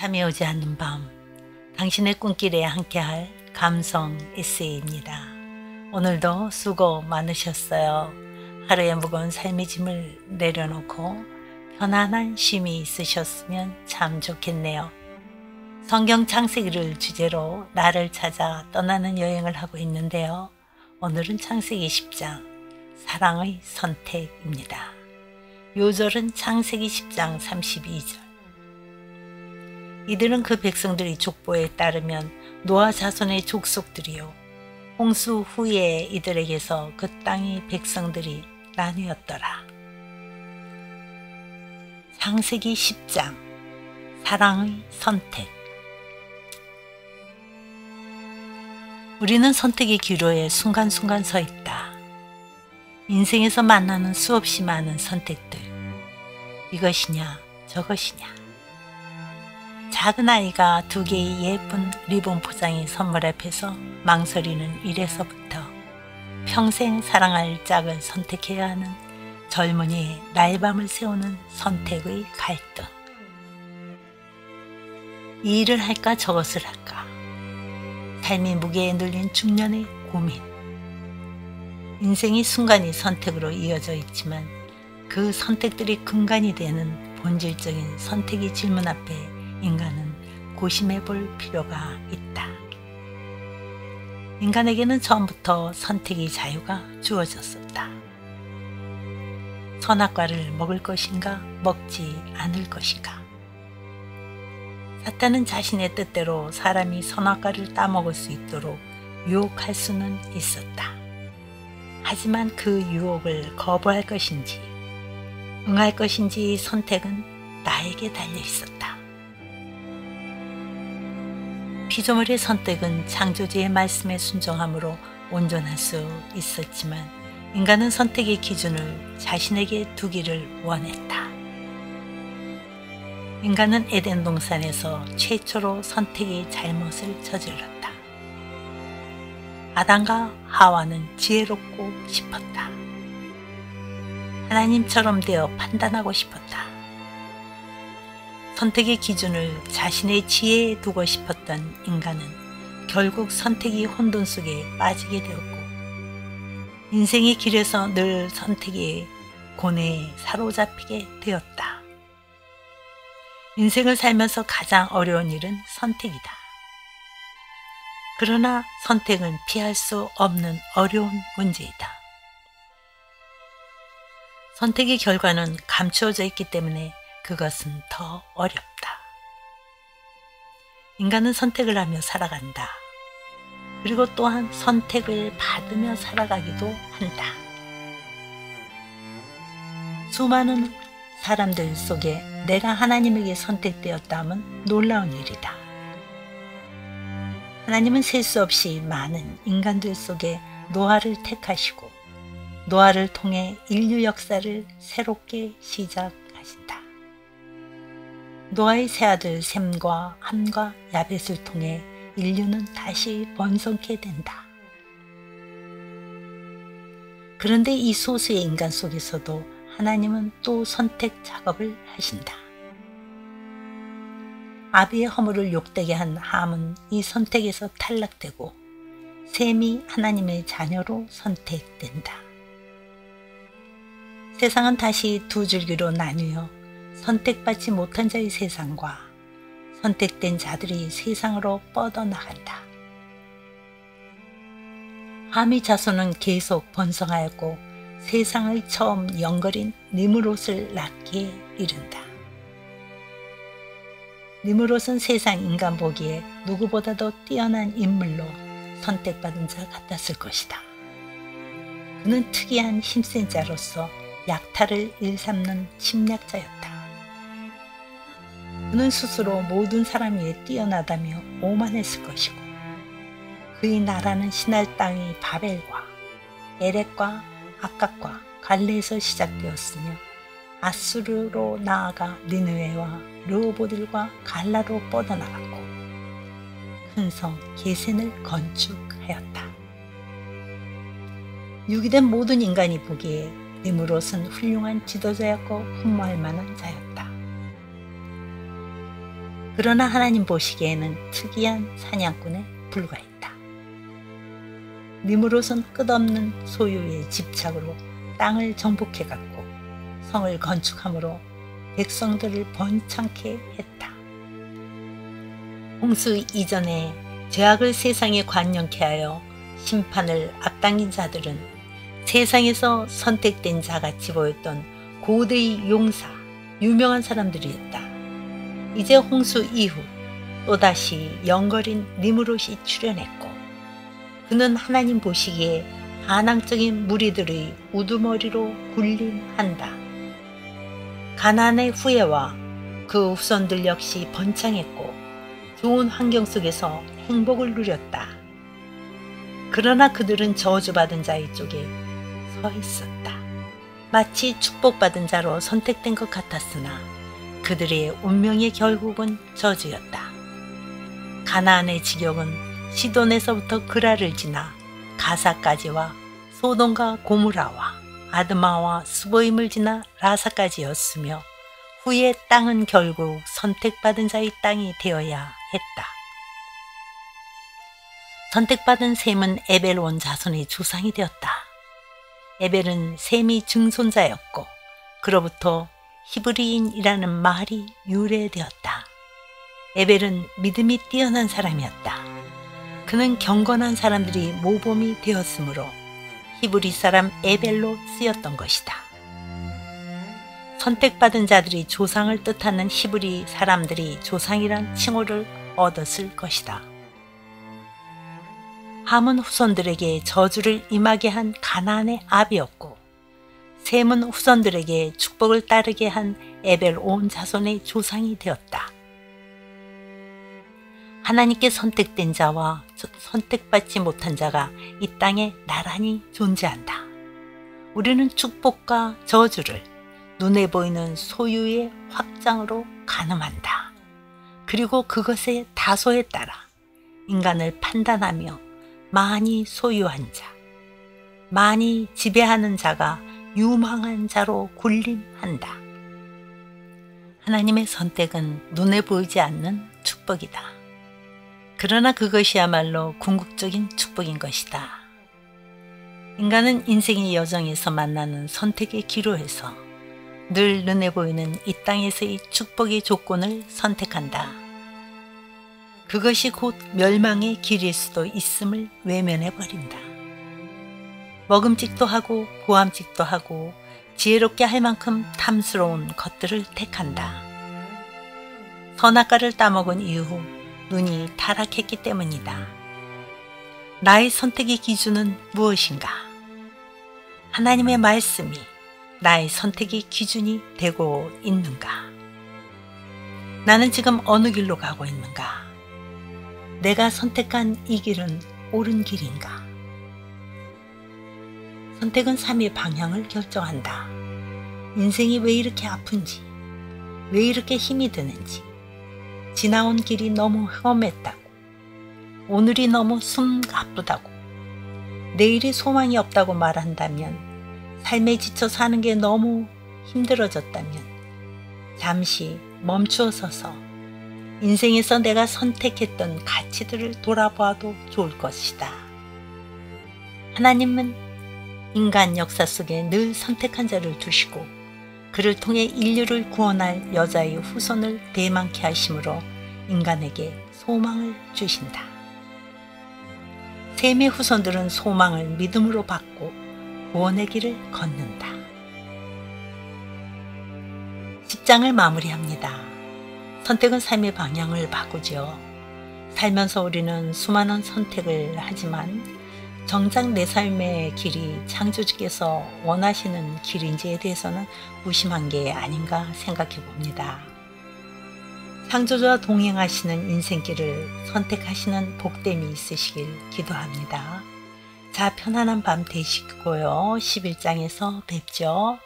잠이 오지 않는 밤, 당신의 꿈길에 함께할 감성 에세이입니다. 오늘도 수고 많으셨어요. 하루의 무거운 삶의 짐을 내려놓고 편안한 쉼이 있으셨으면 참 좋겠네요. 성경 창세기를 주제로 나를 찾아 떠나는 여행을 하고 있는데요. 오늘은 창세기 10장 사랑의 선택입니다. 요절은 창세기 10장 32절. 이들은 그 백성들이 족보에 따르면 노아 자손의 족속들이요 홍수 후에 이들에게서 그 땅의 백성들이 나뉘었더라. 창세기 10장 사랑의 선택. 우리는 선택의 기로에 순간순간 서 있다. 인생에서 만나는 수없이 많은 선택들. 이것이냐 저것이냐. 작은 아이가 2개의 예쁜 리본 포장의 선물 앞에서 망설이는 일에서부터 평생 사랑할 짝을 선택해야 하는 젊은이의 날밤을 새우는 선택의 갈등. 이 일을 할까 저것을 할까. 삶의 무게에 눌린 중년의 고민. 인생이 순간이 선택으로 이어져 있지만 그 선택들이 근간이 되는 본질적인 선택의 질문 앞에 인간은 고심해 볼 필요가 있다. 인간에게는 처음부터 선택의 자유가 주어졌었다. 선악과를 먹을 것인가 먹지 않을 것인가. 사탄은 자신의 뜻대로 사람이 선악과를 따먹을 수 있도록 유혹할 수는 있었다. 하지만 그 유혹을 거부할 것인지 응할 것인지 선택은 나에게 달려 있었다. 피조물의 선택은 창조주의 말씀에 순종함으로 온전할 수 있었지만 인간은 선택의 기준을 자신에게 두기를 원했다. 인간은 에덴 동산에서 최초로 선택의 잘못을 저질렀다. 아담과 하와는 지혜롭고 싶었다. 하나님처럼 되어 판단하고 싶었다. 선택의 기준을 자신의 지혜에 두고 싶었던 인간은 결국 선택의 혼돈 속에 빠지게 되었고 인생의 길에서 늘 선택의 고뇌에 사로잡히게 되었다. 인생을 살면서 가장 어려운 일은 선택이다. 그러나 선택은 피할 수 없는 어려운 문제이다. 선택의 결과는 감추어져 있기 때문에 그것은 더 어렵다. 인간은 선택을 하며 살아간다. 그리고 또한 선택을 받으며 살아가기도 한다. 수많은 사람들 속에 내가 하나님에게 선택되었다면 놀라운 일이다. 하나님은 셀 수 없이 많은 인간들 속에 노아를 택하시고 노아를 통해 인류 역사를 새롭게 시작하신다. 노아의 세 아들 셈과 함과 야벳을 통해 인류는 다시 번성케 된다. 그런데 이 소수의 인간 속에서도 하나님은 또 선택 작업을 하신다. 아비의 허물을 욕되게 한 함은 이 선택에서 탈락되고 셈이 하나님의 자녀로 선택된다. 세상은 다시 두 줄기로 나뉘어 선택받지 못한 자의 세상과 선택된 자들이 세상으로 뻗어나간다. 함의 자손은 계속 번성하였고 세상의 처음 영걸인 니므롯을 낳기에 이른다. 니므롯은 세상 인간 보기에 누구보다도 뛰어난 인물로 선택받은 자 같았을 것이다. 그는 특이한 힘센 자로서 약탈을 일삼는 침략자였다. 그는 스스로 모든 사람 위에 뛰어나다며 오만했을 것이고 그의 나라는 신할 땅의 바벨과 에렉과 아깝과 갈레에서 시작되었으며 아수르로 나아가 니느웨와 르호보들과 갈라로 뻗어나갔고 큰 성 게센을 건축하였다. 유기된 모든 인간이 보기에 니므롯은 훌륭한 지도자였고 흠모할 만한 자였다. 그러나 하나님 보시기에는 특이한 사냥꾼에 불과했다. 니므롯은 끝없는 소유의 집착으로 땅을 정복해갔고 성을 건축함으로 백성들을 번창케 했다. 홍수 이전에 죄악을 세상에 관영케 하여 심판을 앞당긴 자들은 세상에서 선택된 자같이 보였던 고대의 용사, 유명한 사람들이었다. 이제 홍수 이후 또다시 영거린 니므롯이 출현했고 그는 하나님 보시기에 반항적인 무리들의 우두머리로 군림한다. 가나안의 후예와 그 후손들 역시 번창했고 좋은 환경 속에서 행복을 누렸다. 그러나 그들은 저주받은 자의 쪽에 서 있었다. 마치 축복받은 자로 선택된 것 같았으나 그들의 운명의 결국은 저주였다. 가나안의 지경은 시돈에서부터 그라를 지나 가사까지와 소돔과 고무라와 아드마와 스보임을 지나 라사까지였으며 후에 땅은 결국 선택받은 자의 땅이 되어야 했다. 선택받은 셈은 에벨 온 자손의 조상이 되었다. 에벨은 셈이 증손자였고 그로부터 히브리인이라는 말이 유래되었다. 에벨은 믿음이 뛰어난 사람이었다. 그는 경건한 사람들이 모범이 되었으므로 히브리 사람 에벨로 쓰였던 것이다. 선택받은 자들이 조상을 뜻하는 히브리 사람들이 조상이란 칭호를 얻었을 것이다. 함은 후손들에게 저주를 임하게 한 가나안의 압이었고 셈은 후손들에게 축복을 따르게 한 에벨 온 자손의 조상이 되었다. 하나님께 선택된 자와 선택받지 못한 자가 이 땅에 나란히 존재한다. 우리는 축복과 저주를 눈에 보이는 소유의 확장으로 가늠한다. 그리고 그것의 다소에 따라 인간을 판단하며 많이 소유한 자, 많이 지배하는 자가 유망한 자로 군림한다. 하나님의 선택은 눈에 보이지 않는 축복이다. 그러나 그것이야말로 궁극적인 축복인 것이다. 인간은 인생의 여정에서 만나는 선택의 기로에서 늘 눈에 보이는 이 땅에서의 축복의 조건을 선택한다. 그것이 곧 멸망의 길일 수도 있음을 외면해버린다. 먹음직도 하고 보암직도 하고 지혜롭게 할 만큼 탐스러운 것들을 택한다. 선악과를 따먹은 이후 눈이 타락했기 때문이다. 나의 선택의 기준은 무엇인가? 하나님의 말씀이 나의 선택의 기준이 되고 있는가? 나는 지금 어느 길로 가고 있는가? 내가 선택한 이 길은 옳은 길인가? 선택은 삶의 방향을 결정한다. 인생이 왜 이렇게 아픈지, 왜 이렇게 힘이 드는지, 지나온 길이 너무 험했다고, 오늘이 너무 숨가쁘다고, 내일이 소망이 없다고 말한다면, 삶에 지쳐 사는 게 너무 힘들어졌다면 잠시 멈추어 서서 인생에서 내가 선택했던 가치들을 돌아봐도 좋을 것이다. 하나님은 인간 역사 속에 늘 선택한 자를 두시고 그를 통해 인류를 구원할 여자의 후손을 대만케 하심으로 인간에게 소망을 주신다. 셈의 후손들은 소망을 믿음으로 받고 구원의 길을 걷는다. 10장을 마무리합니다. 선택은 삶의 방향을 바꾸죠. 살면서 우리는 수많은 선택을 하지만 정작 내 삶의 길이 창조주께서 원하시는 길인지에 대해서는 무심한 게 아닌가 생각해 봅니다. 창조주와 동행하시는 인생길을 선택하시는 복됨이 있으시길 기도합니다. 자, 편안한 밤 되시고요. 11장에서 뵙죠.